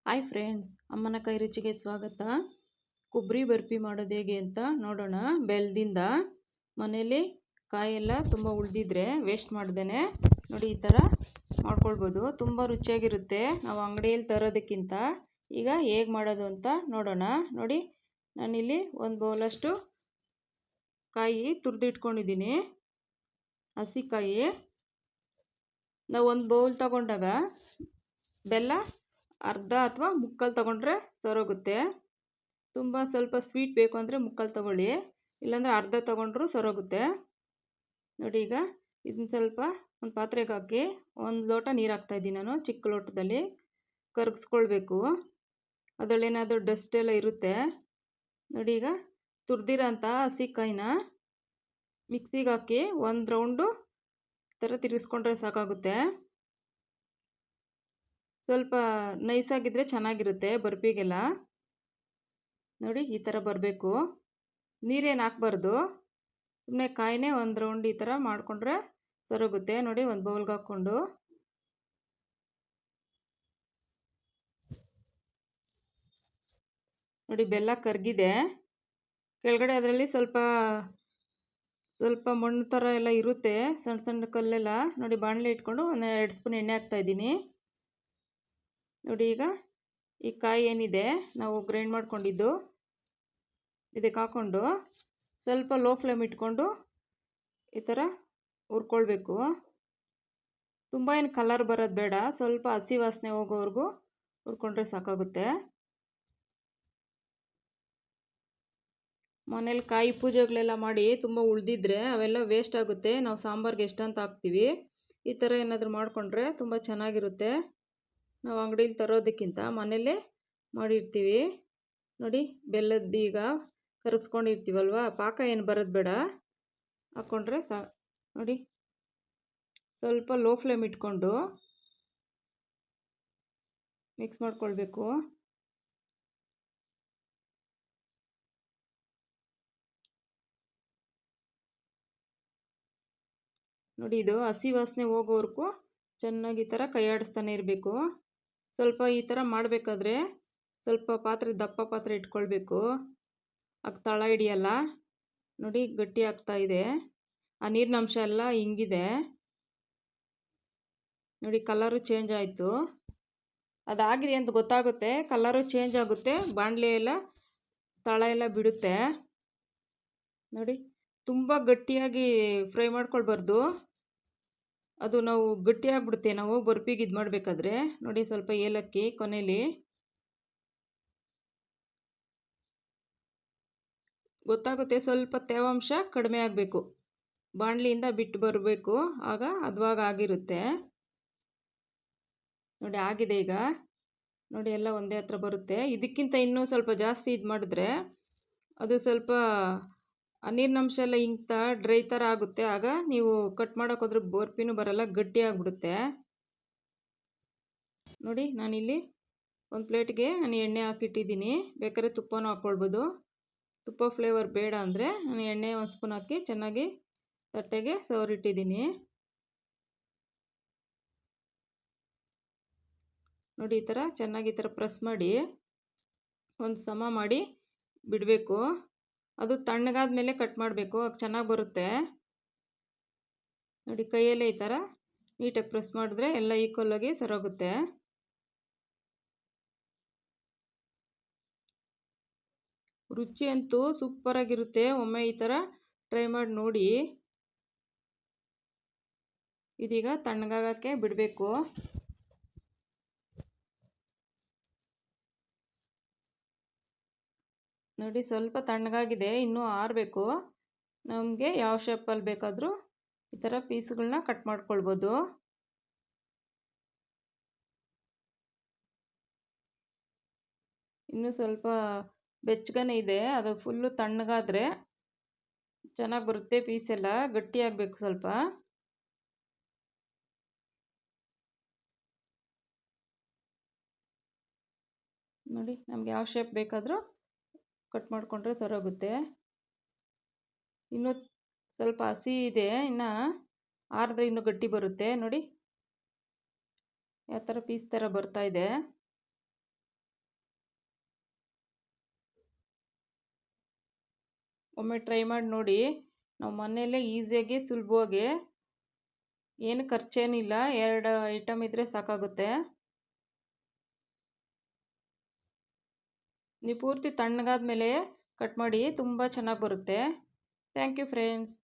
Hi friends, ಅಮ್ಮನ ಕೈ ರುಚಿಗೆ ಸ್ವಾಗತ. ಕೊಬ್ಬರಿ ಬರ್ಫಿ ಮಾಡೋದು ಹೇಗೆ ಅಂತ ನೋಡೋಣ. ಬೆಲ್ಲದಿಂದ ಮನೇಲಿ ಕಾಯೆಲ್ಲ ತುಂಬ ಉಳಿದಿದ್ರೆ ವೇಸ್ಟ್ ಮಾಡ್ದೇನೆ ನೋಡಿ ಈ ಥರ ಮಾಡ್ಕೊಳ್ಬೋದು. ತುಂಬ ರುಚಿಯಾಗಿರುತ್ತೆ ನಾವು ಅಂಗಡಿಯಲ್ಲಿ ತರೋದಕ್ಕಿಂತ. ಈಗ ಹೇಗೆ ಮಾಡೋದು ಅಂತ ನೋಡೋಣ. ನೋಡಿ, ನಾನಿಲ್ಲಿ ಒಂದು ಬೌಲಷ್ಟು ಕಾಯಿ ತುರಿದಿಟ್ಕೊಂಡಿದ್ದೀನಿ, ಹಸಿಕಾಯಿ. ನಾವು ಒಂದು ಬೌಲ್ ತಗೊಂಡಾಗ ಬೆಲ್ಲ ಅರ್ಧ ಅಥವಾ ಮುಕ್ಕಾಲು ತಗೊಂಡ್ರೆ ಸರೋಗುತ್ತೆ. ತುಂಬ ಸ್ವಲ್ಪ ಸ್ವೀಟ್ ಬೇಕು ಅಂದರೆ ಮುಕ್ಕಾಲು ತಗೊಳ್ಳಿ, ಇಲ್ಲಾಂದರೆ ಅರ್ಧ ತಗೊಂಡ್ರೂ ಸರೋಗುತ್ತೆ. ನೋಡಿ, ಈಗ ಇದನ್ನ ಸ್ವಲ್ಪ ಒಂದು ಪಾತ್ರೆಗೆ ಹಾಕಿ ಒಂದು ಲೋಟ ನೀರು ಹಾಕ್ತಾಯಿದ್ದೀನಿ ನಾನು. ಚಿಕ್ಕ ಲೋಟದಲ್ಲಿ ಕರಗಿಸ್ಕೊಳ್ಬೇಕು, ಅದರಲ್ಲೇನಾದರೂ ಡಸ್ಟ್ ಎಲ್ಲ ಇರುತ್ತೆ. ನೋಡಿ, ಈಗ ತುರಿದಿರೋಂಥ ಹಸಿಕಾಯಿನ ಮಿಕ್ಸಿಗೆ ಹಾಕಿ ಒಂದು ರೌಂಡು ಈ ಥರ ತಿರುಗಿಸ್ಕೊಂಡ್ರೆ ಸಾಕಾಗುತ್ತೆ. ಸ್ವಲ್ಪ ನೈಸಾಗಿದ್ದರೆ ಚೆನ್ನಾಗಿರುತ್ತೆ ಬರ್ಫಿಗೆಲ್ಲ. ನೋಡಿ, ಈ ಥರ ಬರಬೇಕು. ನೀರೇನು ಹಾಕ್ಬಾರ್ದು, ಸುಮ್ಮನೆ ಕಾಯಿನೇ ಒಂದು ರೌಂಡ್ ಈ ಥರ ಮಾಡಿಕೊಂಡ್ರೆ ಸರೋಗುತ್ತೆ. ನೋಡಿ, ಒಂದು ಬೌಲ್ಗೆ ಹಾಕ್ಕೊಂಡು ನೋಡಿ ಬೆಲ್ಲ ಕರಗಿದೆ. ಕೆಳಗಡೆ ಅದರಲ್ಲಿ ಸ್ವಲ್ಪ ಸ್ವಲ್ಪ ಮಣ್ಣು ಥರ ಎಲ್ಲ ಇರುತ್ತೆ, ಸಣ್ಣ ಸಣ್ಣ ಕಲ್ಲೆಲ್ಲ. ನೋಡಿ, ಬಾಣಲೆ ಇಟ್ಕೊಂಡು ಒಂದು 2 ಸ್ಪೂನ್ ಎಣ್ಣೆ ಹಾಕ್ತಾಯಿದ್ದೀನಿ. ನೋಡಿ, ಈಗ ಈ ಕಾಯಿ ಏನಿದೆ ನಾವು ಗ್ರೈಂಡ್ ಮಾಡ್ಕೊಂಡಿದ್ದು ಇದಕ್ಕೆ ಹಾಕ್ಕೊಂಡು ಸ್ವಲ್ಪ ಲೋ ಫ್ಲೇಮ್ ಇಟ್ಕೊಂಡು ಈ ಥರ ಹುರ್ಕೊಳ್ಬೇಕು. ತುಂಬ ಏನು ಕಲರ್ ಬರೋದು ಬೇಡ, ಸ್ವಲ್ಪ ಹಸಿ ವಾಸನೆ ಹೋಗೋವರೆಗೂ ಹುರ್ಕೊಂಡ್ರೆ ಸಾಕಾಗುತ್ತೆ. ಮನೇಲಿ ಕಾಯಿ ಪೂಜೆಗಳೆಲ್ಲ ಮಾಡಿ ತುಂಬ ಉಳಿದಿದ್ರೆ ಅವೆಲ್ಲ ವೇಸ್ಟ್ ಆಗುತ್ತೆ. ನಾವು ಸಾಂಬಾರ್ಗೆ ಎಷ್ಟಂತ ಹಾಕ್ತೀವಿ. ಈ ಥರ ಏನಾದರೂ ಮಾಡಿಕೊಂಡ್ರೆ ತುಂಬ ಚೆನ್ನಾಗಿರುತ್ತೆ. ನಾವು ಅಂಗಡಿಲಿ ತರೋದಕ್ಕಿಂತ ಮನೆಯಲ್ಲೇ ಮಾಡಿರ್ತೀವಿ. ನೋಡಿ, ಬೆಲ್ಲದ್ದು ಈಗ ಕರಗಿಸ್ಕೊಂಡಿರ್ತೀವಲ್ವ, ಪಾಕ ಏನು ಬರೋದು ಬೇಡ, ಹಾಕ್ಕೊಂಡ್ರೆ ನೋಡಿ, ಸ್ವಲ್ಪ ಲೋ ಫ್ಲೇಮ್ ಇಟ್ಕೊಂಡು ಮಿಕ್ಸ್ ಮಾಡ್ಕೊಳ್ಬೇಕು. ನೋಡಿ, ಇದು ಹಸಿ ವಾಸನೆ ಹೋಗೋವರೆಗೂ ಚೆನ್ನಾಗಿ ಈ ಥರ ಕೈ ಆಡಿಸ್ತಾನೆ ಇರಬೇಕು. ಸ್ವಲ್ಪ ಈ ಥರ ಮಾಡಬೇಕಾದ್ರೆ ಸ್ವಲ್ಪ ದಪ್ಪ ಪಾತ್ರೆ ಇಟ್ಕೊಳ್ಬೇಕು, ಆಗ ತಳ ಹಿಡಿಯಲ್ಲ. ನೋಡಿ, ಗಟ್ಟಿ ಆಗ್ತಾ ಇದೆ, ಆ ನೀರಿನ ಅಂಶ ಎಲ್ಲ ಹಿಂಗಿದೆ. ನೋಡಿ, ಕಲರು ಚೇಂಜ್ ಆಯಿತು. ಅದಾಗಿದೆ ಅಂತ ಗೊತ್ತಾಗುತ್ತೆ, ಕಲರು ಚೇಂಜ್ ಆಗುತ್ತೆ, ಬಾಣಲೆ ಎಲ್ಲ ತಳ ಎಲ್ಲ ಬಿಡುತ್ತೆ. ನೋಡಿ, ತುಂಬ ಗಟ್ಟಿಯಾಗಿ ಫ್ರೈ ಮಾಡ್ಕೊಳ್ಬಾರ್ದು, ಅದು ನಾವು ಗಟ್ಟಿಯಾಗ್ಬಿಡುತ್ತೆ ನಾವು ಬರ್ಫಿಗೆ ಇದು ಮಾಡಬೇಕಾದ್ರೆ. ನೋಡಿ, ಸ್ವಲ್ಪ ಏಲಕ್ಕಿ ಕೊನೆಯಲ್ಲಿ ಗೊತ್ತಾಗುತ್ತೆ, ಸ್ವಲ್ಪ ತೇವಾಂಶ ಕಡಿಮೆ ಆಗಬೇಕು, ಬಾಣಲಿಯಿಂದ ಬಿಟ್ಟು ಬರಬೇಕು, ಆಗ ಹದವಾಗಿ ಆಗಿರುತ್ತೆ. ನೋಡಿ, ಆಗಿದೆ ಈಗ. ನೋಡಿ, ಎಲ್ಲ ಒಂದೇ ಹತ್ರ ಬರುತ್ತೆ. ಇದಕ್ಕಿಂತ ಇನ್ನೂ ಸ್ವಲ್ಪ ಜಾಸ್ತಿ ಇದು ಮಾಡಿದ್ರೆ ಅದು ಸ್ವಲ್ಪ ನೀರಿನಂಶ ಎಲ್ಲ ಇಂಗ್ತಾ ಡ್ರೈ ಥರ ಆಗುತ್ತೆ, ಆಗ ನೀವು ಕಟ್ ಮಾಡೋಕ್ಕೋದ್ರೆ ಬರ್ಫಿನೂ ಬರಲ್ಲ, ಗಟ್ಟಿ ಆಗಿಬಿಡುತ್ತೆ. ನೋಡಿ, ನಾನಿಲ್ಲಿ ಒಂದು ಪ್ಲೇಟ್ಗೆ ಎಣ್ಣೆ ಹಾಕಿಟ್ಟಿದ್ದೀನಿ, ಬೇಕಾದ್ರೆ ತುಪ್ಪನೂ ಹಾಕ್ಕೊಳ್ಬೋದು. ತುಪ್ಪ ಫ್ಲೇವರ್ ಬೇಡ ಅಂದರೆ ನಾನು ಎಣ್ಣೆ 1 ಸ್ಪೂನ್ ಹಾಕಿ ಚೆನ್ನಾಗಿ ತಟ್ಟೆಗೆ ಸವರಿಟ್ಟಿದ್ದೀನಿ. ನೋಡಿ, ಈ ಥರ ಚೆನ್ನಾಗಿ ಈ ಥರ ಪ್ರೆಸ್ ಮಾಡಿ ಒಂದು ಸಮ ಮಾಡಿ ಬಿಡಬೇಕು. ಅದು ತಣ್ಣಗಾದ ಮೇಲೆ ಕಟ್ ಮಾಡಬೇಕು, ಆಗ ಚೆನ್ನಾಗಿ ಬರುತ್ತೆ. ನೋಡಿ, ಕೈಯಲ್ಲೇ ಈ ಥರ ನೀಟಾಗಿ ಪ್ರೆಸ್ ಮಾಡಿದ್ರೆ ಎಲ್ಲ ಈಕ್ವಲಾಗಿ ಸರೋಗುತ್ತೆ. ರುಚಿ ಅಂತೂ ಸೂಪರಾಗಿರುತ್ತೆ, ಒಮ್ಮೆ ಈ ಥರ ಟ್ರೈ ಮಾಡಿ ನೋಡಿ. ಇದೀಗ ತಣ್ಣಗಾಗಕ್ಕೆ ಬಿಡಬೇಕು. ನೋಡಿ, ಸ್ವಲ್ಪ ತಣ್ಣಗಾಗಿದೆ, ಇನ್ನೂ ಆರಬೇಕು. ನಮಗೆ ಯಾವ ಶೇಪಲ್ಲಿ ಬೇಕಾದರೂ ಈ ಥರ ಪೀಸ್ಗಳನ್ನ ಕಟ್ ಮಾಡ್ಕೊಳ್ಬೋದು. ಇನ್ನೂ ಸ್ವಲ್ಪ ಬೆಚ್ಚಗನೇ ಇದೆ, ಅದು ಫುಲ್ಲು ತಣ್ಣಗಾದರೆ ಚೆನ್ನಾಗಿ ಬರುತ್ತೆ. ಪೀಸೆಲ್ಲ ಗಟ್ಟಿಯಾಗಬೇಕು ಸ್ವಲ್ಪ. ನೋಡಿ, ನಮಗೆ ಯಾವ ಶೇಪ್ ಬೇಕಾದರೂ ಕಟ್ ಮಾಡಿಕೊಂಡ್ರೆ ಸರೋಗುತ್ತೆ. ಇನ್ನೂ ಸ್ವಲ್ಪ ಹಸಿ ಇದೆ, ಇನ್ನು ಆರಿದ್ರೆ ಇನ್ನೂ ಗಟ್ಟಿ ಬರುತ್ತೆ. ನೋಡಿ, ಯಾವ ಥರ ಪೀಸ್ ಥರ ಬರ್ತಾ ಇದೆ. ಒಮ್ಮೆ ಟ್ರೈ ಮಾಡಿ ನೋಡಿ. ನಾವು ಮನೆಯಲ್ಲೇ ಈಸಿಯಾಗಿ ಸುಲಭವಾಗಿ, ಏನು ಖರ್ಚೇನಿಲ್ಲ, 2 ಐಟಮ್ ಇದ್ದರೆ ಸಾಕಾಗುತ್ತೆ. ನೀವು ಪೂರ್ತಿ ತಣ್ಣಗಾದ ಮೇಲೆ ಕಟ್ ಮಾಡಿ, ತುಂಬ ಚೆನ್ನಾಗಿ ಬರುತ್ತೆ. Thank you friends.